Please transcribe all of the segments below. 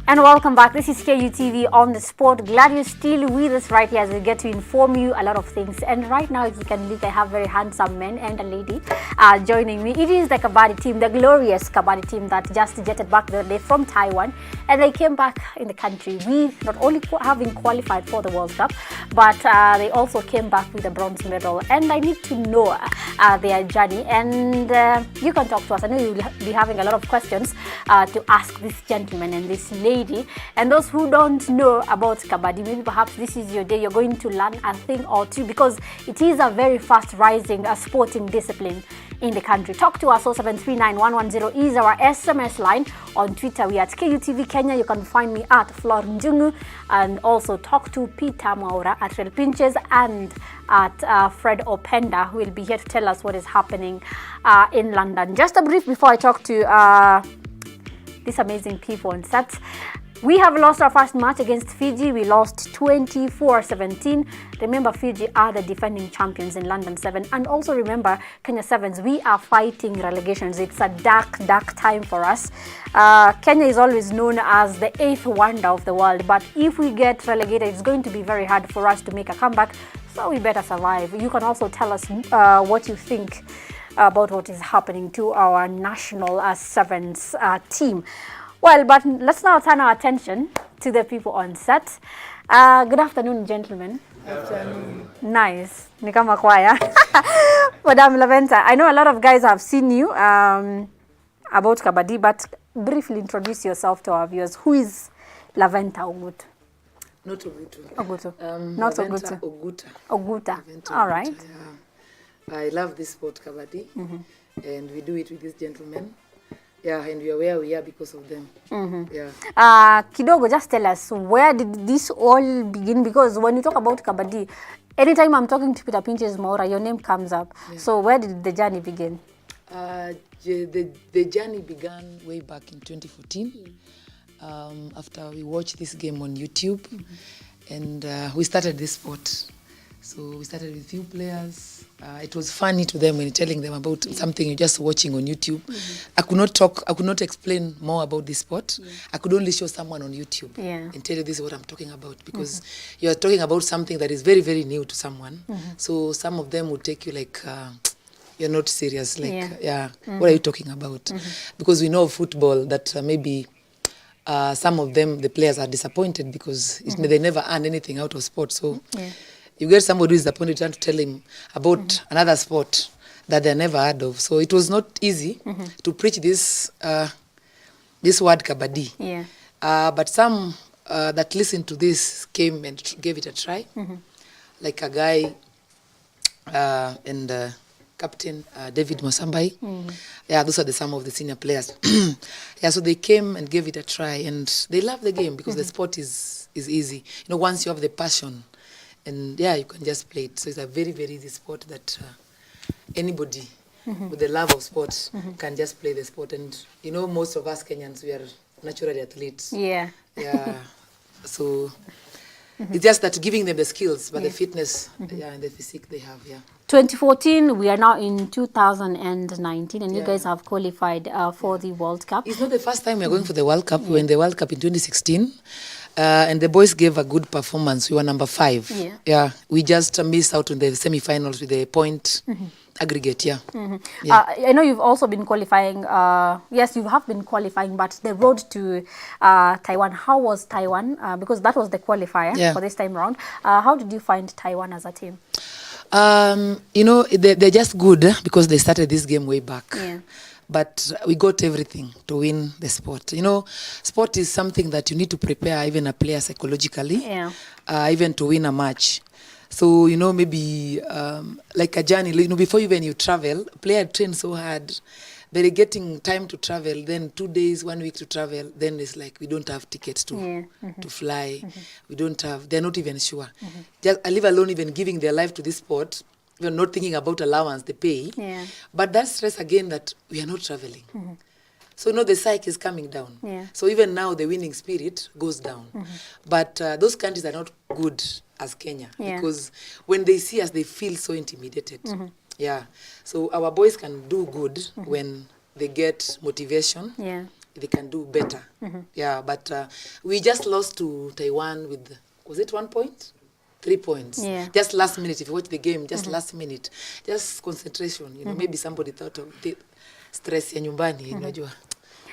And welcome back. This is KUTV on the sport. Glad you're still with us right here as we get to inform you a lot of things. And right now, as you can look, I have very handsome men and a lady joining me. It is the Kabaddi team, the glorious Kabaddi team that just jetted back the other day from Taiwan. And they came back in the country with not only having qualified for the World Cup, but they also came back with a bronze medal. And I need to know their journey. And you can talk to us. I know you'll be having a lot of questions to ask this gentleman and this lady. And those who don't know about Kabaddi, maybe perhaps this is your day. You're going to learn a thing or two because it is a very fast rising sporting discipline in the country. Talk to us. 0739-110 is our SMS line. On Twitter, we are at KUTV Kenya. You can find me at Flor Njungu, and also talk to Peter Maura at Real Pinches and at Fred Openda, who will be here to tell us what is happening in London. Just a brief before I talk to these amazing people on set. We have lost our first match against Fiji. We lost 24-17. Remember, Fiji are the defending champions in London 7. And also remember, Kenya Sevens, we are fighting relegations. It's a dark, dark time for us. Kenya is always known as the 8th wonder of the world. But if we get relegated, it's going to be very hard for us to make a comeback. So we better survive. You can also tell us what you think about what is happening to our national sevens team. Well, but let's now turn our attention to the people on set. Good afternoon, gentlemen. Good afternoon. Nice. Ni kama kwaya. Madam Laventa, I know a lot of guys have seen you about Kabaddi, but briefly introduce yourself to our viewers. Who is Laventa Ogutu? Not Ogutu. Ogutu. Not Laventa Ogutu. Oguta. Oguta. Laventa All Oguta, right. Yeah. I love this sport, Kabaddi, and we do it with these gentlemen. Yeah, and we are where we are because of them. Yeah. Kidogo, just tell us, where did this all begin? Because when you talk about Kabaddi, anytime I'm talking to Peter Pinches Maura, your name comes up. Yeah. So where did the journey begin? The journey began way back in 2014 after we watched this game on YouTube, and we started this sport. So we started with few players. It was funny to them when telling them about something you're just watching on YouTube. I could not explain more about this sport. I could only show someone on YouTube and tell you this is what I'm talking about, because you are talking about something that is very, very new to someone. So some of them would take you like, you're not serious. Like, what are you talking about? Because we know of football that maybe some of them, the players are disappointed because they never earn anything out of sport. So you get somebody who is disappointed trying to tell him about another sport that they never heard of. So it was not easy to preach this this word Kabaddi. But some that listened to this came and gave it a try. Like a guy and Captain David Mosambai. Yeah, those are some of the senior players. Yeah, so they came and gave it a try, and they love the game because the sport is easy. You know, once you have the passion, and you can just play it. So it's a very, very easy sport that anybody with the love of sport can just play the sport. And you know, most of us Kenyans, we are naturally athletes. Yeah. So it's just that giving them the skills, but the fitness and the physique they have. 2014, we are now in 2019, and you guys have qualified for the World Cup. It's not the first time we're going for the World Cup. We were in the World Cup in 2016. And the boys gave a good performance. We were number 5. We just missed out on the semi-finals with the point aggregate. I know you've also been qualifying. Yes, you have been qualifying, but the road to Taiwan, how was Taiwan? Because that was the qualifier for this time around. How did you find Taiwan as a team? You know, they're just good because they started this game way back. But we got everything to win the sport. You know, sport is something that you need to prepare even a player psychologically, even to win a match. So, you know, maybe like a journey, you know, before even you travel, a player trains so hard. They're getting time to travel, then 2 days, 1 week to travel, then it's like we don't have tickets to fly. We don't have, they're not even sure. Just leave alone even giving their life to this sport. We're not thinking about allowance they pay. But that stress again that we are not traveling. So, you know, the psyche is coming down. So even now the winning spirit goes down. But those countries are not good as Kenya because when they see us, they feel so intimidated. So our boys can do good when they get motivation they can do better. Yeah, but we just lost to Taiwan with, was it 1 point? 3 points. Yeah. Just last minute. If you watch the game, just last minute. Just concentration. You know, maybe somebody thought of the stress ya nyumbani, unajua.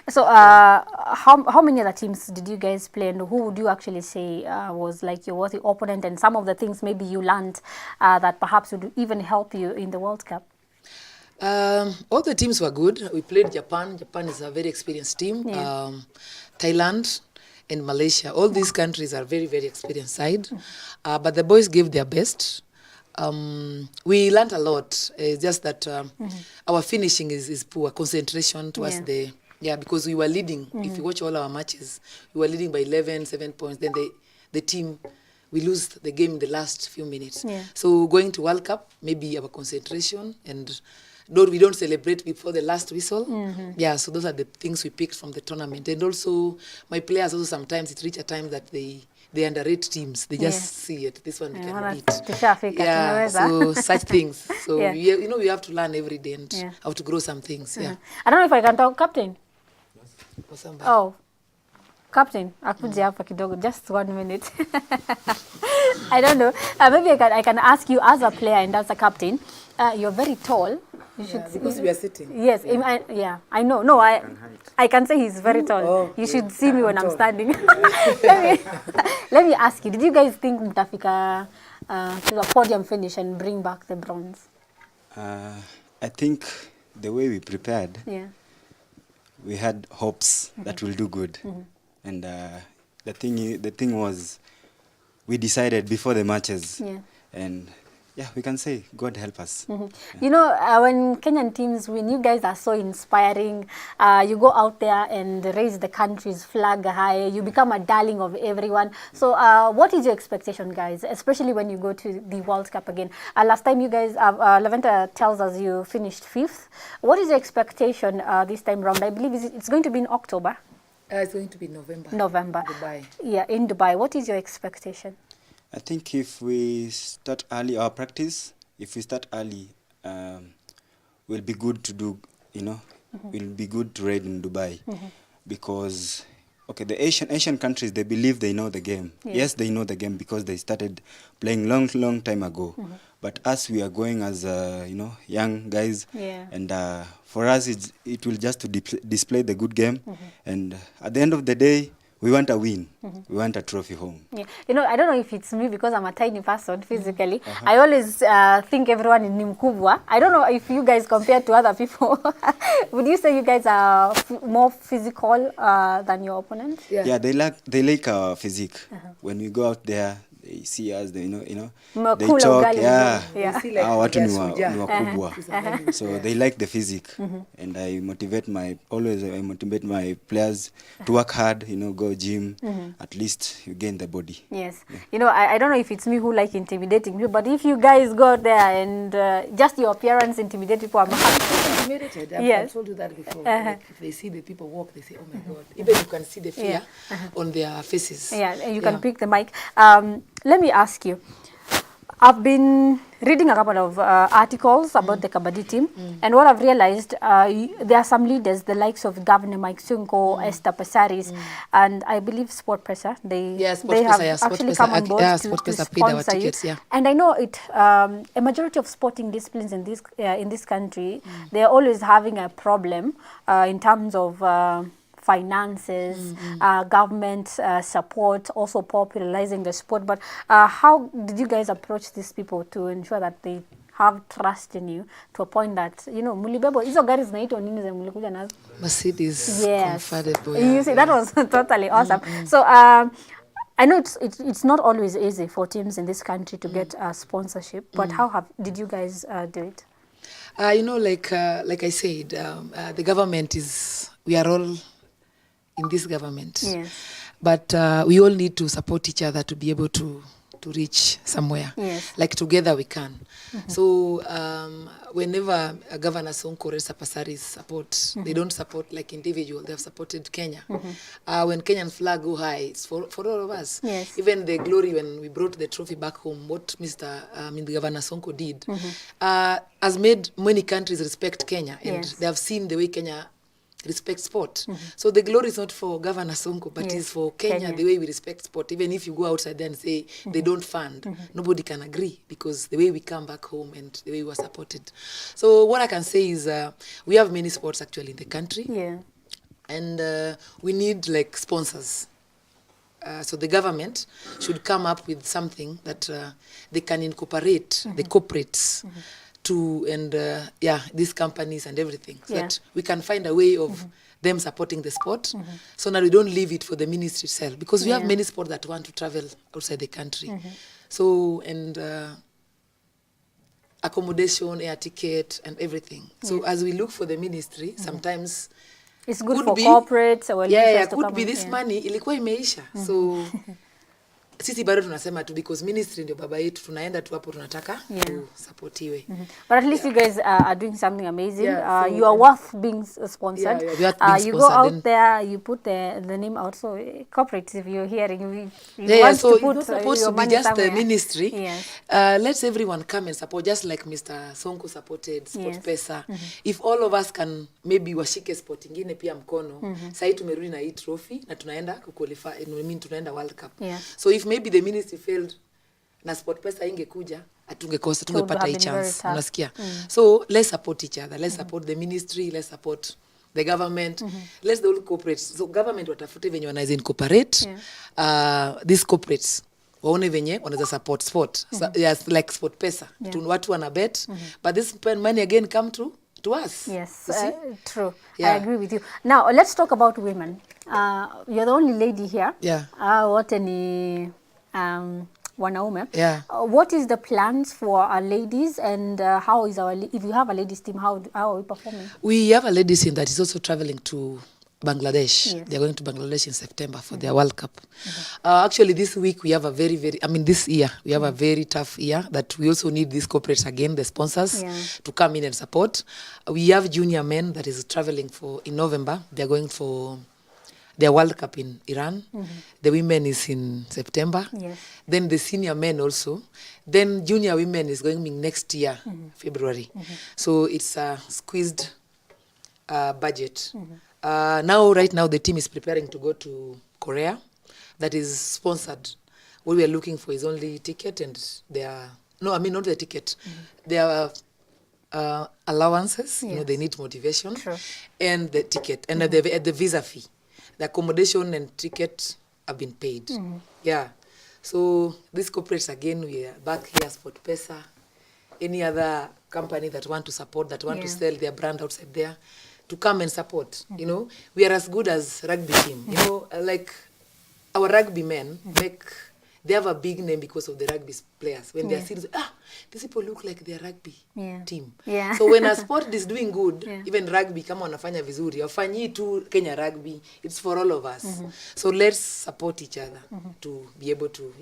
So, how many other teams did you guys play, and who would you actually say was like your worthy opponent, and some of the things maybe you learned that perhaps would even help you in the World Cup? All the teams were good. We played Japan. Japan is a very experienced team. Yeah. Thailand and Malaysia. All these countries are very, very experienced side. But the boys gave their best. We learned a lot. It's just that our finishing is poor. Concentration towards because we were leading. If you watch all our matches, we were leading by 11, 7 points. Then the team, we lose the game in the last few minutes. Yeah. So going to World Cup, maybe our concentration, and though we don't celebrate before the last whistle. Yeah, so those are the things we picked from the tournament. And also, my players also sometimes, it reach a time that they underrate teams. They just see it. This one we can beat. Yeah, so such things. So, we have to learn every day and how to grow some things. Yeah. I don't know if I can talk, Captain. Oh, Captain, akuja hapa kidogo, just 1 minute. I don't know. Maybe I can ask you as a player and as a captain. You're very tall. You should because we are sitting. Yes, I know. No, I can say he's very tall. You should see me when I'm standing. Let me ask you, did you guys think mtafika to the podium finish and bring back the bronze? I think the way we prepared, we had hopes that we'll do good. And the thing was, we decided before the matches, and we can say God help us. You know, when Kenyan teams win, you guys are so inspiring. You go out there and raise the country's flag high. You become a darling of everyone. So what is your expectation, guys, especially when you go to the World Cup again? Last time you guys, Laventa tells us you finished 5th. What is your expectation this time around? I believe it's going to be in October. It's going to be November. Dubai. Yeah, in Dubai. What is your expectation? I think if we start early our practice, if we start early, we'll be good to do, we'll be good to raid in Dubai. Because, the Asian countries, they believe they know the game. Yes, they know the game because they started playing long time ago. But us, we are going as, young guys. And for us, it will just to display the good game. And at the end of the day, we want a win. We want a trophy home. Yeah. You know, I don't know if it's me because I'm a tiny person physically. I always think everyone is mkubwa. I don't know if you guys compare to other people. Would you say you guys are more physical than your opponents? Yeah, they like our physique. When we go out there, they see us, they talk, watu ni wakubwa. So they like the physique. And I motivate my players to work hard, go gym, at least you gain the body. Yes. You know, I don't know if it's me who like intimidating people, but if you guys go there and just your appearance intimidate people, I'm intimidated. I've told you that before. Like if they see the people walk, they say, oh my God. Even you can see the fear on their faces. Yeah, and you can pick the mic. Let me ask you, I've been reading a couple of articles about the Kabaddi team, and what I've realized, there are some leaders, the likes of Governor Mike Sunko, Esther Pasaris, and I believe Sport Pesa. They have actually come on board to sponsor you. And I know it. A majority of sporting disciplines in this country, they are always having a problem in terms of finances, government support, also popularizing the sport. But how did you guys approach these people to ensure that they have trust in you to a point that, mulibebo, hizo gari zinaitwa nini za mulikuja nazo? Mercedes, comfortable. You see, that was totally awesome. So I know it's not always easy for teams in this country to get sponsorship, but how did you guys do it? Like I said, the government we are all in this government. But we all need to support each other to be able to reach somewhere. Like together we can. So whenever Governor Sonko or Pasaris support, they don't support like individual. They have supported Kenya. When Kenyan flag go high, it's for all of us. Even the glory when we brought the trophy back home, what the Governor Sonko did, has made many countries respect Kenya. And they have seen the way Kenya respect sport. So the glory is not for Governor Sonko, but is for Kenya, the way we respect sport. Even if you go outside there and say they don't fund, nobody can agree, because the way we come back home and the way we were supported. So what I can say is we have many sports actually in the country. Yeah. And we need like sponsors. So the government should come up with something that they can incorporate the corporates to, and these companies and everything, so that we can find a way of them supporting the sport. So now we don't leave it for the ministry itself, because we have many sports that want to travel outside the country. So, and accommodation, air ticket and everything. So as we look for the ministry, sometimes it's good for corporates or could be this money ilikuwa imeisha. So sisi bado tunasema tu, because ministry ndio baba yetu, tunaenda tu hapo tunataka supportiwe. But at least you guys are doing something amazing. So you are worth being sponsored. You go out there, you put the name out. So corporates, if you're hearing, you want so to put it's not supposed your to be money just somewhere. the ministry. Let's everyone come and support, just like Mr. Sonko supported Sport Pesa. If all of us can maybe washike sport ingine pia mkono. Sasa tumerudi na hii trophy na tunaenda kuqualify, tunaenda World Cup. So if maybe the ministry failed na Sport Pesa ingekuja, atungekosa, tungepata hii chance. Unasikia? So let's support each other. Let's support the ministry, let's support the government. Let's the whole corporates. So government watafute venye wanaweza incorporate these corporates. Waone venye wanaweza support sport. Yes, like Sport Pesa. Watu wana bet, but this money again come to us. Yes, true. I agree with you. Now, let's talk about women. You're the only lady here. Wote ni wanaume. What is the plans for our ladies, and how is if you have a ladies team, how are we performing? We have a ladies team that is also traveling to Bangladesh. They're going to Bangladesh in September for their World Cup. Actually, this week we have a this year, we have a very tough year that we also need these corporates again, the sponsors, to come in and support. We have junior men that is traveling in November. They're going for their World Cup in Iran. The women is in September. Then the senior men also. Then junior women is going next year, February. So it's a squeezed budget. Right now, the team is preparing to go to Korea. That is sponsored. What we are looking for is only ticket and not the ticket. Their allowances. You know, they need motivation. And the ticket and the visa fee. The accommodation and ticket have been paid. So these corporates again, we are back here, Sport Pesa, any other company that want to support, that want to sell their brand outside there, to come and support. You know, we are as good as rugby team. You know, like our rugby men they have a big name because of the rugby players. When they are serious, these people look like they are rugby team. So when a sport is doing good, even rugby, kama wanafanya vizuri, wafanyi tu Kenya rugby, it's for all of us. So let's support each other to be able to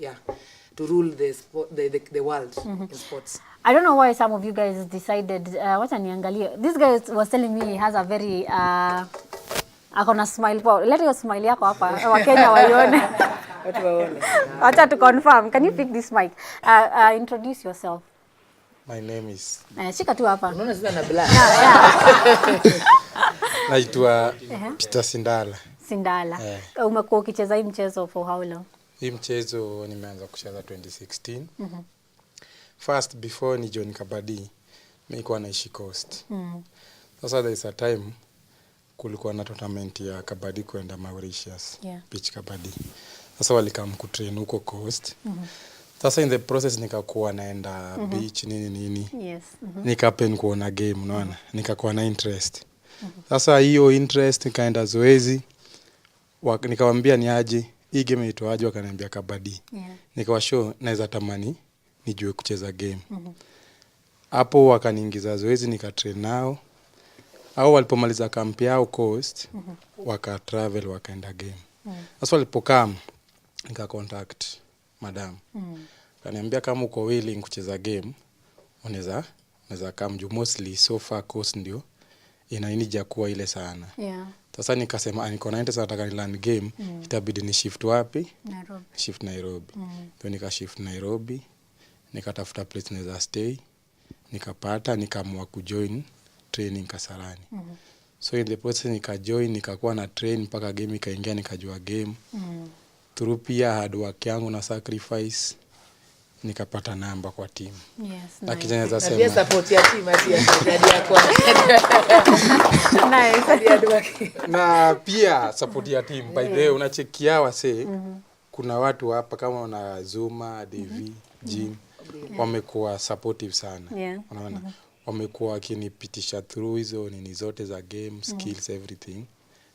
rule the world in sports. I don't know why some of you guys decided, this guy was telling me he has a very, akona smile. Let your smile yako hapa, Wakenya waione. Acha to confirm. Can you pick this mic? Introduce yourself. My name is... Shika tu hapa. Unaona sasa na black. Naitwa Peter Sindala. Sindala. Umekuwa ukicheza hii mchezo for how long? Hii mchezo nimeanza kucheza 2016. First, before ni join Kabaddi, nilikuwa naishi Coast. Sasa there is a time kulikuwa na tournament ya Kabaddi kwenda Mauritius, beach Kabaddi. Sasa walikam kutrain huko Coast. Sasa in the process nikakuwa naenda beach nini. Nikapen kuona game, unaona. Nikakuwa na interest. Sasa hiyo interest nikaenda zoezi. Nikamwambia ni aje, hii game inaitwa aje, wakaniambia Kabaddi. Nikawa show naweza tamani nijue kucheza game. Hapo wakaniingiza zoezi nikatrain nao. Au walipomaliza camp yao Coast, waka travel wakaenda game. Sasa walipokam nika contact madam. Kaniambia kama uko willing kucheza game, unaweza come juu mostly so far Coast ndio inainija kuwa ile sana. Sasa nikasema niko na interest nataka ni learn game, itabidi ni shift wapi? Nairobi. Shift Nairobi. Ndio nika shift Nairobi. Nikatafuta place naweza stay. Nikapata nikaamua kujoin training Kasarani. So in the process nikajoin, nikakuwa na train mpaka game ikaingia, nikajua game. Through pia hard work yangu na sacrifice nikapata namba kwa team. Yes, nice. Naweza sema pia support ya team ati yako. Nice. Na pia support ya team. By the way, unachekia wase kuna watu hapa kama wana Zuma, DV, Jim wamekuwa supportive sana. Unaona? Wamekuwa wakinipitisha through hizo nini zote za game, skills, everything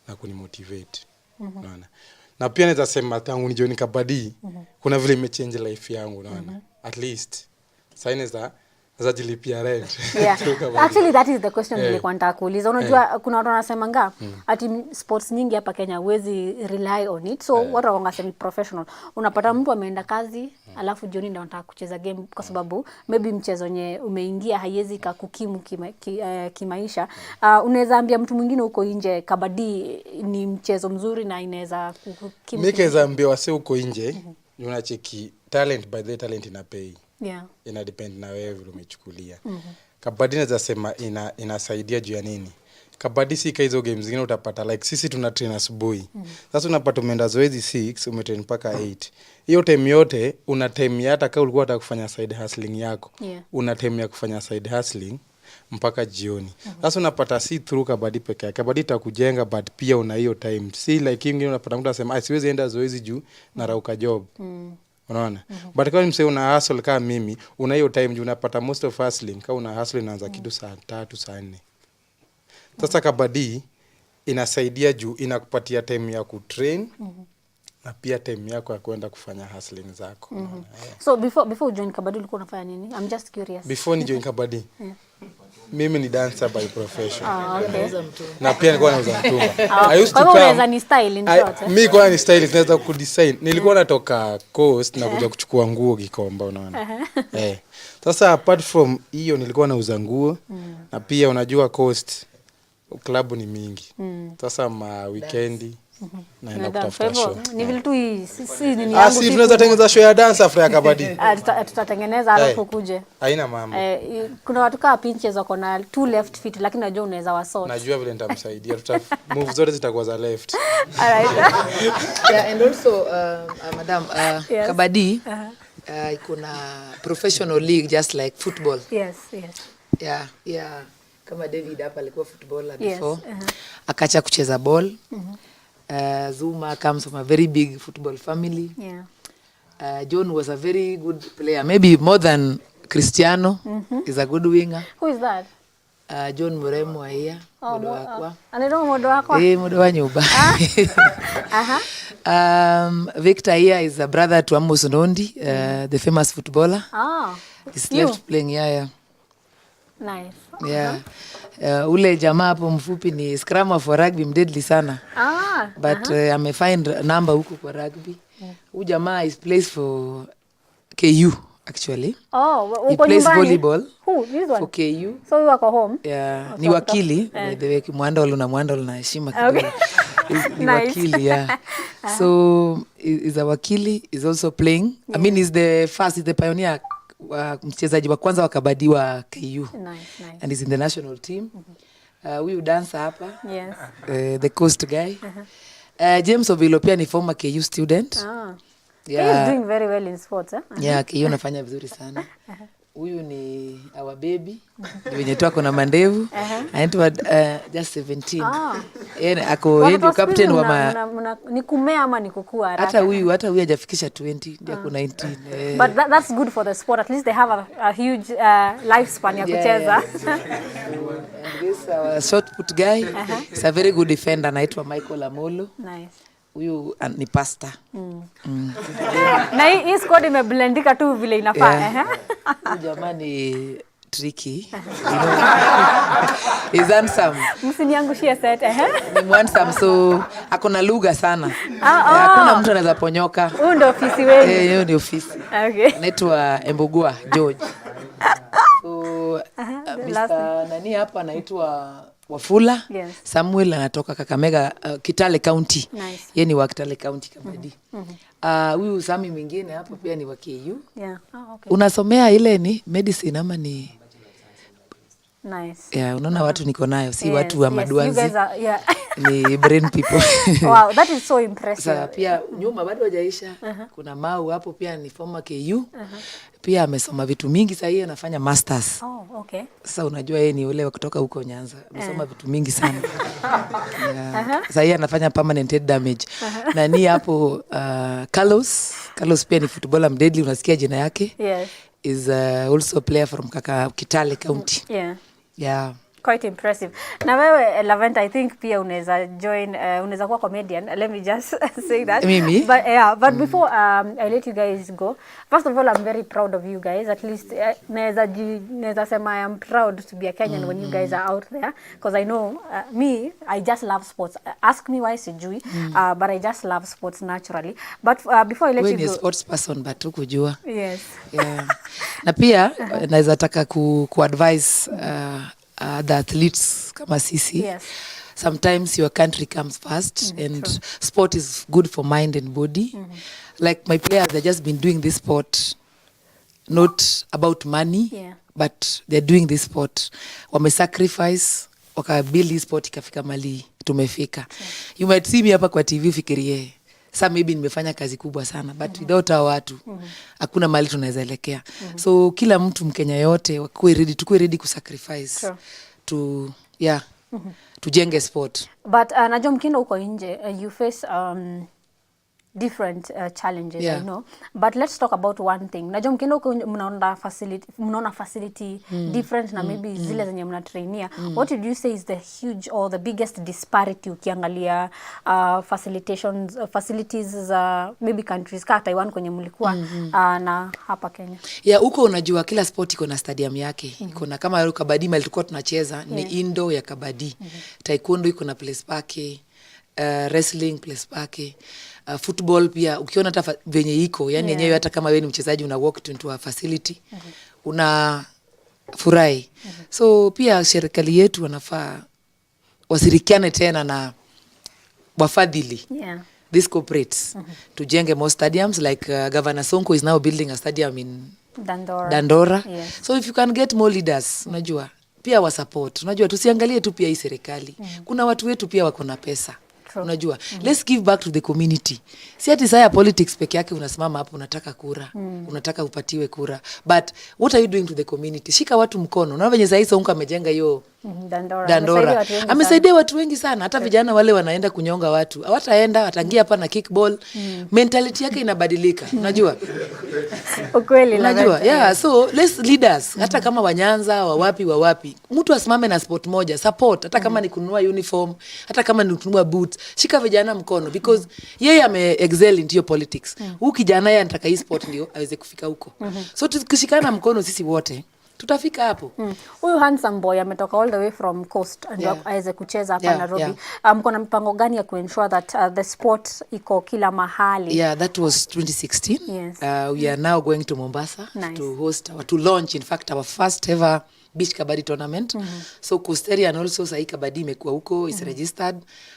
na kunimotivate. Unaona? Na pia naweza sema tangu nijoin kabadi kuna vile imechange life yangu, unaona. At least sasa jilipia rent. Yeah. Actually that is the question nilikuwa nataka kuuliza. Unajua kuna watu wanasemanga ati sports nyingi hapa Kenya huwezi rely on it. So watu wanasema professional. Unapata mtu ameenda kazi alafu jioni ndio anataka kucheza game kwa sababu maybe mchezo nye umeingia haiwezi kukukimu kimaisha. Unaweza ambia mtu mwingine huko nje kabadi ni mchezo mzuri na inaweza kukukimu. Mimi naweza ambia wase huko nje unacheki talent, by the talent ina pay. Yeah. Ina depend na wewe vile umechukulia. Kabadi naweza sema inasaidia juu ya nini? Kabadi si hizo games zingine utapata like sisi tuna train asubuhi. Sasa unapata umeenda zoezi 6, umetrain mpaka 8. Hiyo time yote una time hata kama ulikuwa unataka kufanya side hustling yako. Una time ya kufanya side hustling mpaka jioni. Sasa unapata si through kabadi pekee. Kabadi itakujenga but pia una hiyo time. Si like ingine unapata mtu anasema siwezi enda zoezi juu na rauka job. Unaona? But kama msee una hustle kama mimi, una hiyo time juu unapata most of hustling, kama una hustle inaanza kitu saa 3 saa 4. Sasa kabadi inasaidia juu inakupatia time ya kutrain na pia time yako ya kwenda kufanya hustling zako. So before join kabadi ulikuwa unafanya nini? I'm just curious. Before ni join kabadi. Mimi ni dancer by profession. Okay. Na pia nilikuwa nauza mtumba. I used to come. Unaweza ni style in short. Mimi kwa ni stylist naweza kudesign. Nilikuwa natoka coast na kuja kuchukua nguo Gikomba, unaona. Sasa apart from hiyo nilikuwa nauza nguo na pia unajua coast club ni mingi. Sasa weekendi naenda kutafuta show. Ni vile tu si nini yangu. Si tunaweza tengeneza show ya dance after ya kabadi. Tutatengeneza alafu kuje. Haina mambo. Kuna watu kama pinches wako na 2 left feet lakini najua unaweza wasort. Najua vile nitamsaidia. Move zote zitakuwa za left. Alright. Yeah, and also madam kabadi iko na professional league just like football. Yes. Yeah. Kama David hapa alikuwa footballer before. Akacha kucheza ball. Zuma comes from a very big football family. John was a very good player, maybe more than Cristiano. Is a good winger. Who is that? John Muremo here. Modo wako. Anaitwa modo wako? Modo wa nyumba. Victor here is a brother to Amos Nondi, the famous footballer. He's left playing here. Nice. Yeah. Ule jamaa hapo mfupi ni scrummer for rugby, mdeadly sana. But amefind number huko kwa rugby. Huyu jamaa is plays for KU actually. He plays volleyball. Who? This one? For KU. So you wako home? Yeah. Ni wakili. By the way, Mwandolo na heshima kidogo. Ni wakili, yeah. So is a wakili, is also playing. I mean, is the pioneer mchezaji wa kwanza wa kabadi wa KU. Nice. And he's in the national team. Huyu dancer hapa. Yes. The coast guy. James Ovilo pia ni former KU student. Yeah. He's doing very well in sports, Yeah, KU anafanya vizuri sana. Huyu ni our baby. Ni wenye tu ako na mandevu. Anaitwa just 17. Yeye ndio captain wa ni kumea ama ni kukua haraka. Hata huyu hajafikisha 20, ndio ako 19. But that's good for the sport. At least they have a huge lifespan ya kucheza. And this our short put guy is a very good defender, anaitwa Michael Amolo. Nice. Huyu ni pastor. Na hii squad imeblendika tu vile inafaa. Jamani tricky. He's handsome. Msiniangushie set. Ni handsome, so akona lugha sana. Hakuna mtu anaweza ponyoka. Huyo ndio ofisi wewe. Hiyo ndio ofisi. Okay. Anaitwa Embugua George. So Mr. nani hapa anaitwa Wafula. Yes. Samuel anatoka Kakamega, Kitale County. Nice. Yeye ni wa Kitale County kabadi. Huyu Sami mwingine hapa pia ni wa KU. Yeah. Okay. Unasomea ile ni medicine ama ni Nice. Yeah, unaona watu niko nayo, si Yes, watu wa yes, maduanzi. you guys are, yeah. Ni brain people. Wow, that is so impressive. Sasa pia nyuma bado hajaisha. Kuna Mau hapo pia ni former KU. Pia amesoma vitu mingi, sasa yeye anafanya masters. Oh, okay. Sasa unajua yeye ni ule wa kutoka huko Nyanza. Amesoma vitu mingi sana. Sasa yeye anafanya permanent head damage. Na ni hapo Carlos pia ni footballer mdeadly, unasikia jina yake? Yes. Is also a player from Kitale County. Yeah. Yeah. Quite impressive. Na wewe Laventa, I think pia unaweza join, unaweza kuwa comedian. Let me just say that. Mimi? But yeah, but before I let you guys go, first of all, I'm very proud of you guys. At least naweza sema I am proud to be a Kenyan when you guys are out there, because I know I just love sports. Ask me why sijui, but I just love sports naturally. But before I let you go, wewe ni sports person but ukujua. Yes. Yeah. Na pia naweza taka ku advise the athletes kama sisi. Yes. Sometimes your country comes first, and true. Sport is good for mind and body. Like my players, they've just been doing this sport not about money, but they're doing this sport. Wame sacrifice, wakabuild this sport ikafika mali tumefika. You might see me hapa kwa TV ufikirie sasa maybe nimefanya kazi kubwa sana, but without our watu hakuna mali tunaweza elekea. So kila mtu Mkenya yote tukue ready kusacrifice to tujenge sport. But najua mkienda huko nje, you face different challenges, I know. But let's talk about one thing. Najua mkienda huko mnaona facility different na maybe zile zenye mnatrainia. What would you say is the huge or the biggest disparity ukiangalia facilities za maybe countries kama Taiwan kwenye mlikuwa na hapa Kenya? Yeah, huko unajua kila sport iko na stadium yake. Iko na kama kabadi mali tulikuwa tunacheza ni indoor ya kabadi. Taekwondo iko na place pake, wrestling place pake. Football pia ukiona hata venye iko yani yenyewe hata kama wewe ni mchezaji una walk into a facility una furahi. So pia serikali yetu wanafaa wasirikiane tena na wafadhili these corporates tujenge more stadiums like Governor Sonko is now building a stadium in Dandora. So if you can get more leaders, unajua pia wa support, unajua tusiangalie tu pia hii serikali, kuna watu wetu pia wako na pesa. Unajua, let's give back to the community. Si ati saya politics peke yake unasimama hapo unataka kura, unataka upatiwe kura. But what are you doing to the community? Shika watu mkono. Unaona venye sasa Sonko amejenga hiyo Dandora. Amesaidia watu wengi sana. Hata vijana wale wanaenda kunyonga watu. Hawataenda, watangia hapa na kickball. Mentality yake inabadilika. Unajua? Ukweli la. Unajua? Yeah, so let's leaders. Hata kama Wanyanza, wawapi. Mtu asimame na sport moja, support. Hata kama ni kununua uniform, hata kama ni kununua boots. Shika vijana mkono because yeye excel into politics. Huyu kijana yeye anataka hii sport ndio aweze kufika huko. So tukishikana mkono sisi wote tutafika hapo. Huyu handsome boy ametoka all the way from coast and aweze kucheza hapa Nairobi. Mko na mpango gani ya kuensure that the sport iko kila mahali? Yeah, that was 2016. Yes. We are now going to Mombasa to launch in fact our first ever beach kabaddi tournament. So Coast area and also sahi kabaddi imekuwa huko is registered.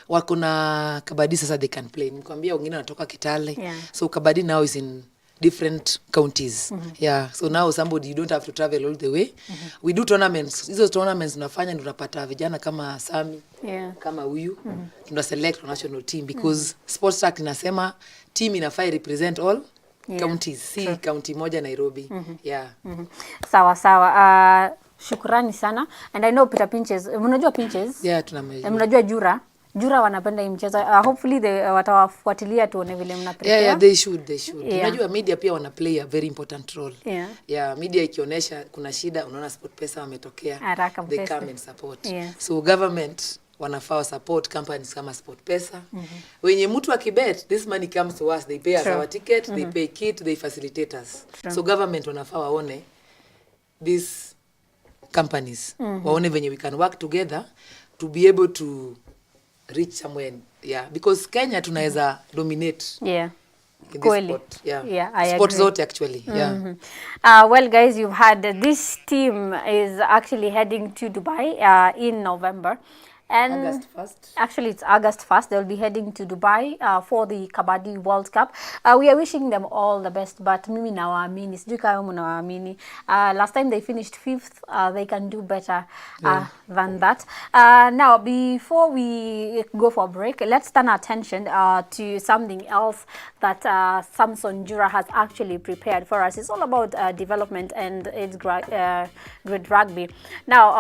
Wako na kabaddi sasa they can play. Nikwambia wengine wanatoka Kitale. So kabaddi now is in different counties. Yeah, so now you don't have to travel all the way. We do tournaments. Hizo tournaments tunafanya tunapata vijana kama Sami, kama huyu. Tuna select national team because sports act inasema team inafai represent all counties. Si county moja Nairobi. Sawa. Shukrani sana. And I know Peter Pinches. Mnajua Pinches? Yeah, tunamjua. Mnajua Jura wanapenda hii mchezo. Hopefully watawafuatilia tuone vile mna prepare. Yeah, they should. Unajua media pia wana play a very important role. Yeah, media ikionyesha kuna shida, unaona SportPesa wametokea. They come and support. So government wanafaa support companies kama SportPesa. Wenye mtu akibet, this money comes to us. They pay us our ticket, they pay kit, they facilitate us. So government wanafaa waone these companies. Waone venye we can work together to be able to reach somewhere. Because Kenya tunaweza dominate. In this sport. I sport agree. zote actually. Well guys, you've had this team is actually heading to Dubai in November. And August 1st. Actually, it's August 1st. They'll be heading to Dubai for the Kabaddi World Cup. We are wishing them all the best, but mimi nawaamini. Sijui kama mnawaamini. Last time they finished 5th. They can do better than that. Now, before we go for a break, let's turn our attention to something else that Samson Jura has actually prepared for us. It's all about development and its grade rugby. Now,